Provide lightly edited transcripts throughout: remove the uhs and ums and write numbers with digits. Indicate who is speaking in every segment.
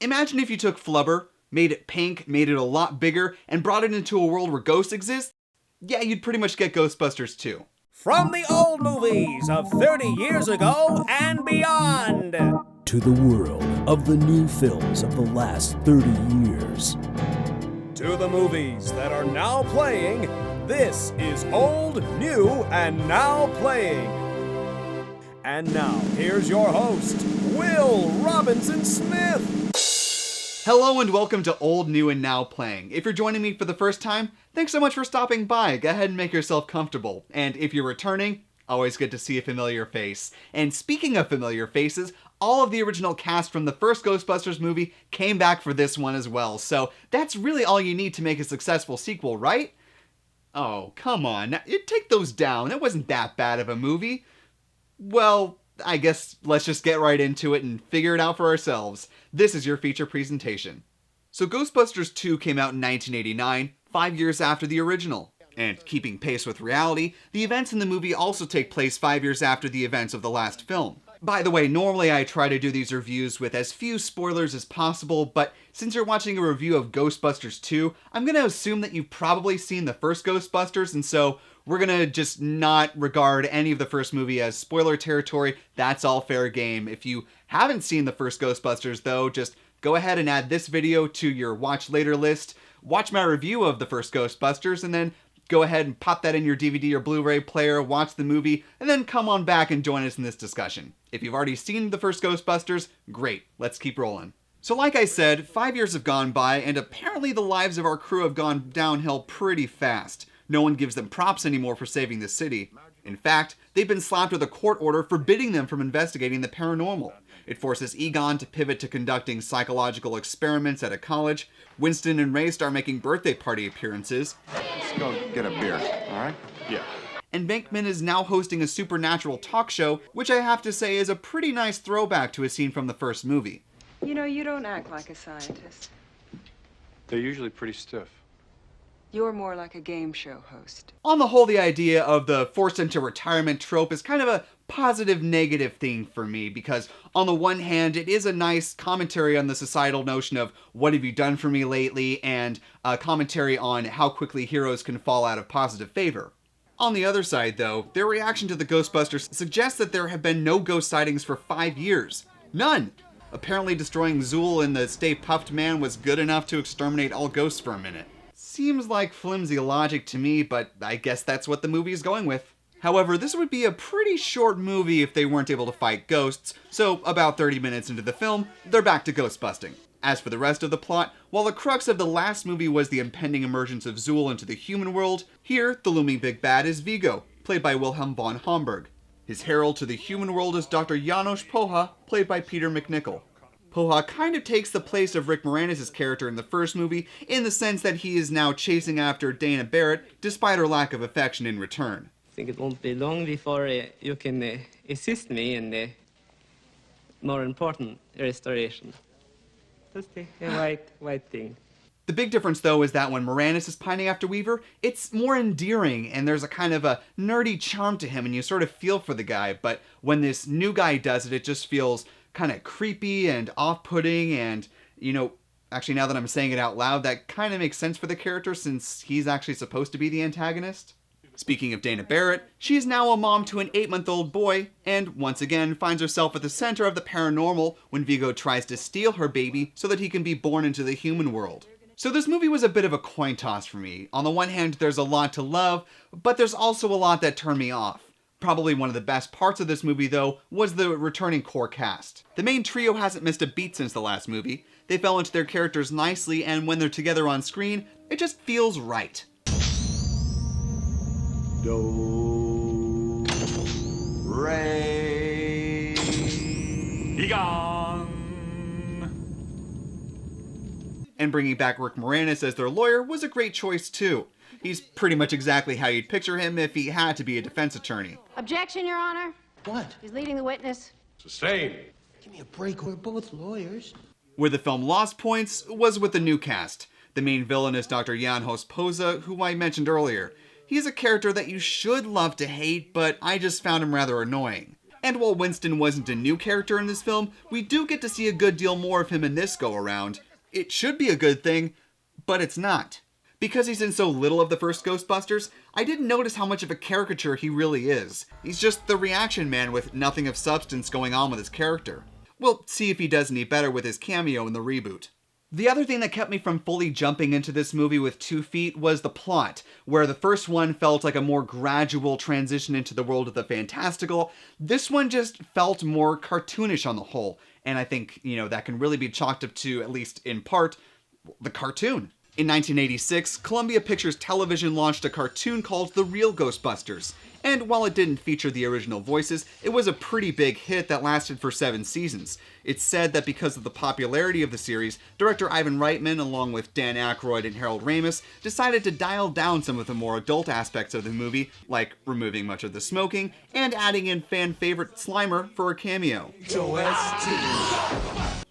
Speaker 1: Imagine if you took Flubber, made it pink, made it a lot bigger, and brought it into a world where ghosts exist. Yeah, you'd pretty much get Ghostbusters 2.
Speaker 2: From the old movies of 30 years ago and beyond,
Speaker 3: to the world of the new films of the last 30 years.
Speaker 2: To the movies that are now playing, this is Old, New, and Now Playing. And now, here's your host, Will Robinson Smith.
Speaker 1: Hello and welcome to Old, New, and Now Playing. If you're joining me for the first time, thanks so much for stopping by. Go ahead and make yourself comfortable. And if you're returning, always good to see a familiar face. And speaking of familiar faces, all of the original cast from the first Ghostbusters movie came back for this one as well. So that's really all you need to make a successful sequel, right? Oh, come on. Take those down. It wasn't that bad of a movie. Well, I guess let's just get right into it and figure it out for ourselves. This is your feature presentation. So Ghostbusters 2 came out in 1989, 5 years after the original. And keeping pace with reality, the events in the movie also take place 5 years after the events of the last film. By the way, normally I try to do these reviews with as few spoilers as possible, but since you're watching a review of Ghostbusters 2, I'm going to assume that you've probably seen the first Ghostbusters, and so we're going to just not regard any of the first movie as spoiler territory. That's all fair game. If you haven't seen the first Ghostbusters, though, just go ahead and add this video to your watch later list, watch my review of the first Ghostbusters, and then go ahead and pop that in your DVD or Blu-ray player, watch the movie, and then come on back and join us in this discussion. If you've already seen the first Ghostbusters, great, let's keep rolling. So like I said, 5 years have gone by, and apparently the lives of our crew have gone downhill pretty fast. No one gives them props anymore for saving the city. In fact, they've been slapped with a court order forbidding them from investigating the paranormal. It forces Egon to pivot to conducting psychological experiments at a college. Winston and Ray start making birthday party appearances.
Speaker 4: Let's go get a beer, all right? Yeah.
Speaker 1: And Bankman is now hosting a supernatural talk show, which I have to say is a pretty nice throwback to a scene from the first movie.
Speaker 5: You know, you don't act like a scientist.
Speaker 4: They're usually pretty stiff.
Speaker 5: You're more like a game show host.
Speaker 1: On the whole, the idea of the forced into retirement trope is kind of a positive negative thing for me, because on the one hand, it is a nice commentary on the societal notion of what have you done for me lately, and a commentary on how quickly heroes can fall out of positive favor. On the other side, though, their reaction to the Ghostbusters suggests that there have been no ghost sightings for 5 years. None! Apparently destroying Zool and the Stay Puft Man was good enough to exterminate all ghosts for a minute. Seems like flimsy logic to me, but I guess that's what the movie is going with. However, this would be a pretty short movie if they weren't able to fight ghosts, so about 30 minutes into the film, they're back to ghost busting. As for the rest of the plot, while the crux of the last movie was the impending emergence of Zool into the human world, here the looming big bad is Vigo, played by Wilhelm von Homburg. His herald to the human world is Dr. Janos Poha, played by Peter MacNicol. Poha kind of takes the place of Rick Moranis' character in the first movie, in the sense that he is now chasing after Dana Barrett, despite her lack of affection in return.
Speaker 6: I think it won't be long before you can assist me in the more important restoration. Just the white thing.
Speaker 1: The big difference, though, is that when Moranis is pining after Weaver, it's more endearing, and there's a kind of a nerdy charm to him, and you sort of feel for the guy, but when this new guy does it, it just feels kind of creepy and off-putting, and, you know, actually now that I'm saying it out loud, that kind of makes sense for the character since he's actually supposed to be the antagonist. Speaking of Dana Barrett, she is now a mom to an 8-month-old boy, and once again finds herself at the center of the paranormal when Vigo tries to steal her baby so that he can be born into the human world. So this movie was a bit of a coin toss for me. On the one hand, there's a lot to love, but there's also a lot that turned me off. Probably one of the best parts of this movie, though, was the returning core cast. The main trio hasn't missed a beat since the last movie. They fell into their characters nicely, and when they're together on screen, it just feels right.
Speaker 4: Do, re, Egon.
Speaker 1: And bringing back Rick Moranis as their lawyer was a great choice, too. He's pretty much exactly how you'd picture him if he had to be a defense attorney.
Speaker 7: Objection, Your Honor.
Speaker 8: What?
Speaker 7: He's leading the witness.
Speaker 4: Sustained.
Speaker 8: Give me a break, we're both lawyers.
Speaker 1: Where the film lost points was with the new cast. The main villain is Dr. Janos Poza, who I mentioned earlier. He's a character that you should love to hate, but I just found him rather annoying. And while Winston wasn't a new character in this film, we do get to see a good deal more of him in this go-around. It should be a good thing, but it's not. Because he's in so little of the first Ghostbusters, I didn't notice how much of a caricature he really is. He's just the reaction man with nothing of substance going on with his character. We'll see if he does any better with his cameo in the reboot. The other thing that kept me from fully jumping into this movie with 2 feet was the plot, where the first one felt like a more gradual transition into the world of the fantastical. This one just felt more cartoonish on the whole, and I think, that can really be chalked up to, at least in part, the cartoon. In 1986, Columbia Pictures Television launched a cartoon called The Real Ghostbusters, and while it didn't feature the original voices, it was a pretty big hit that lasted for 7 seasons. It's said that because of the popularity of the series, director Ivan Reitman, along with Dan Aykroyd and Harold Ramis, decided to dial down some of the more adult aspects of the movie, like removing much of the smoking, and adding in fan favorite Slimer for a cameo.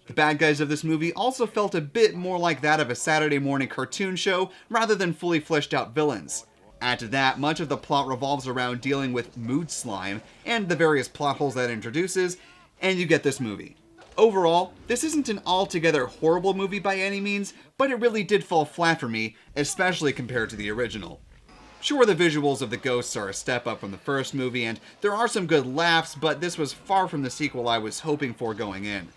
Speaker 1: The bad guys of this movie also felt a bit more like that of a Saturday morning cartoon show rather than fully fleshed out villains. Add to that, much of the plot revolves around dealing with mood slime and the various plot holes that it introduces, and you get this movie. Overall, this isn't an altogether horrible movie by any means, but it really did fall flat for me, especially compared to the original. Sure, the visuals of the ghosts are a step up from the first movie, and there are some good laughs, but this was far from the sequel I was hoping for going in.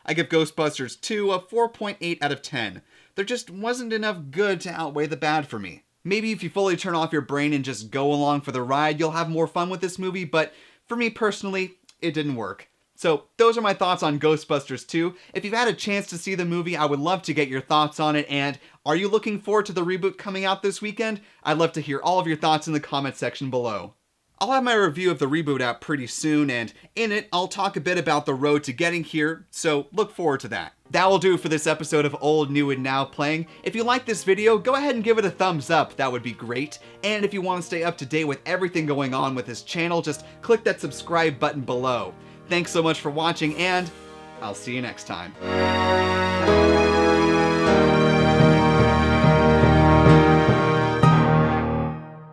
Speaker 1: I give Ghostbusters 2 a 4.8 out of 10. There just wasn't enough good to outweigh the bad for me. Maybe if you fully turn off your brain and just go along for the ride, you'll have more fun with this movie, but for me personally, it didn't work. So those are my thoughts on Ghostbusters 2. If you've had a chance to see the movie, I would love to get your thoughts on it, and are you looking forward to the reboot coming out this weekend? I'd love to hear all of your thoughts in the comment section below. I'll have my review of the reboot out pretty soon, and in it, I'll talk a bit about the road to getting here, so look forward to that. That will do it for this episode of Old, New, and Now Playing. If you like this video, go ahead and give it a thumbs up, that would be great. And if you want to stay up to date with everything going on with this channel, just click that subscribe button below. Thanks so much for watching, and I'll see you next time.